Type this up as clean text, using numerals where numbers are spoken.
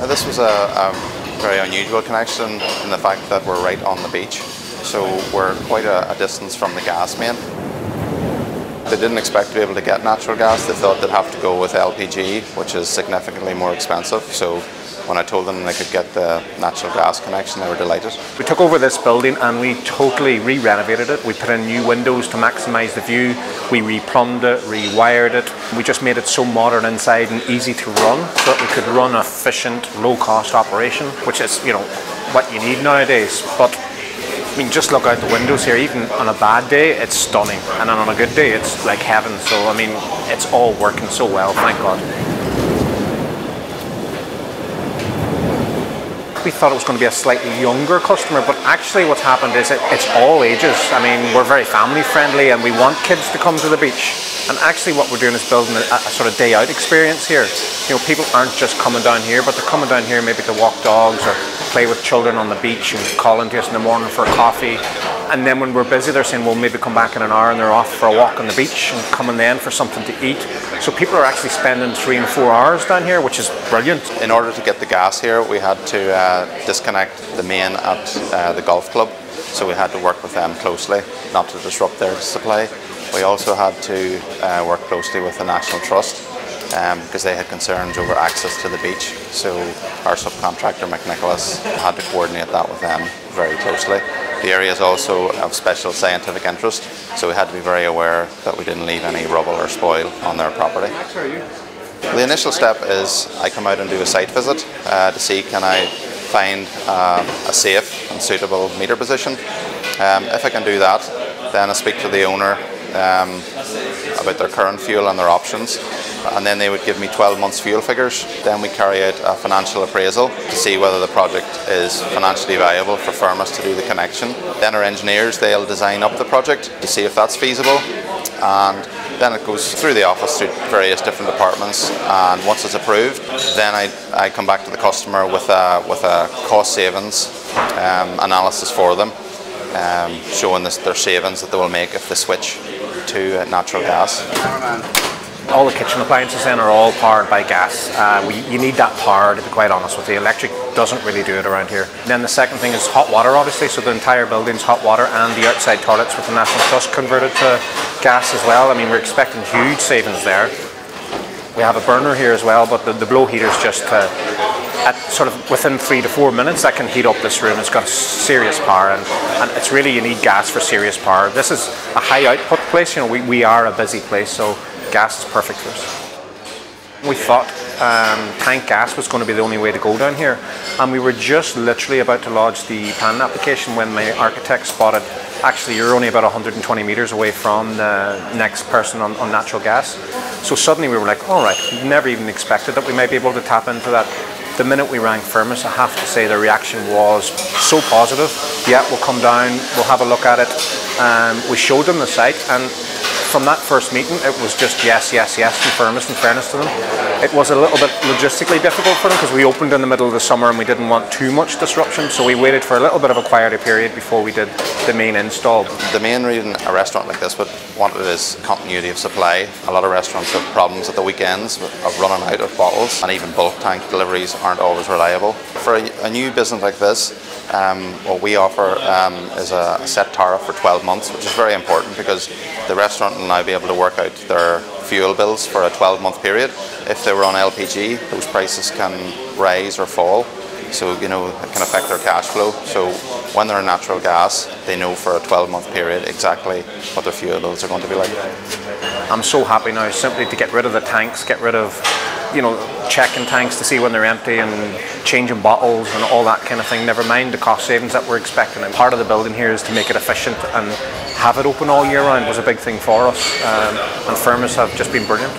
This was a very unusual connection in the fact that we're right on the beach, so we're quite a distance from the gas main. They didn't expect to be able to get natural gas. They thought they'd have to go with LPG, which is significantly more expensive. So when I told them they could get the natural gas connection, they were delighted. We took over this building and we totally re-renovated it. We put in new windows to maximise the view. We replumbed it, rewired it. We just made it so modern inside and easy to run, so that we could run an efficient, low-cost operation, which is, you know, what you need nowadays. But I mean, just look out the windows here. Even on a bad day, it's stunning, and on a good day, it's like heaven. So I mean, it's all working so well, thank God. We thought it was going to be a slightly younger customer, but actually what's happened is it's all ages. I mean, we're very family friendly and we want kids to come to the beach. And actually what we're doing is building a sort of day out experience here. You know, people aren't just coming down here, but they're coming down here maybe to walk dogs or play with children on the beach and calling to us in the morning for a coffee. And then when we're busy, they're saying, well, maybe come back in an hour, and they're off for a walk on the beach and coming then for something to eat. So people are actually spending 3 and 4 hours down here, which is brilliant. In order to get the gas here, we had to disconnect the main at the golf club. So we had to work with them closely, not to disrupt their supply. We also had to work closely with the National Trust because they had concerns over access to the beach. So our subcontractor, McKennas, had to coordinate that with them very closely. The area is also of special scientific interest, so we had to be very aware that we didn't leave any rubble or spoil on their property. The initial step is I come out and do a site visit to see can I find a safe and suitable meter position. If I can do that, then I speak to the owner about their current fuel and their options, and then they would give me 12 months fuel figures. Then we carry out a financial appraisal to see whether the project is financially viable for firmus to do the connection. Then our engineers, they'll design up the project to see if that's feasible, and then it goes through the office through various different departments, and once it's approved, then I come back to the customer with a cost savings analysis for them, showing their savings that they will make if they switch to natural gas. All the kitchen appliances then are all powered by gas. You need that power, to be quite honest with you. Electric doesn't really do it around here. And then the second thing is hot water, obviously, so the entire building's hot water, and the outside toilets with the National Trust converted to gas as well. I mean, we're expecting huge savings there. We have a burner here as well, but the blow heater's just at sort of within 3 to 4 minutes that can heat up this room. It's got serious power, and it's really, you need gas for serious power. This is a high output place, you know, we are a busy place, so gas is perfect for us. We thought tank gas was going to be the only way to go down here, and we were just literally about to lodge the planning application when my architect spotted, actually you're only about 120 metres away from the next person on natural gas. So suddenly we were like, all right, we never even expected that we might be able to tap into that. The minute we rang firmus, I have to say the reaction was so positive. Yeah, we'll come down, we'll have a look at it. We showed them the site, and from that first meeting, it was just yes, yes, yes from firmus, in fairness to them. It was a little bit logistically difficult for them because we opened in the middle of the summer and we didn't want too much disruption, so we waited for a little bit of a quieter period before we did the main install. The main reason a restaurant like this would want it is continuity of supply. A lot of restaurants have problems at the weekends of running out of bottles, and even bulk tank deliveries aren't always reliable. For a new business like this, what we offer is a set tariff for 12 months, which is very important because the restaurant will now be able to work out their fuel bills for a 12-month period. If they were on LPG, those prices can rise or fall, so you know it can affect their cash flow. So when they're on natural gas, they know for a 12-month period exactly what their fuel bills are going to be like. I'm so happy now simply to get rid of the tanks, get rid of, you know, checking tanks to see when they're empty and changing bottles and all that kind of thing, never mind the cost savings that we're expecting. And part of the building here is to make it efficient, and have it open all year round was a big thing for us, and firmus have just been brilliant.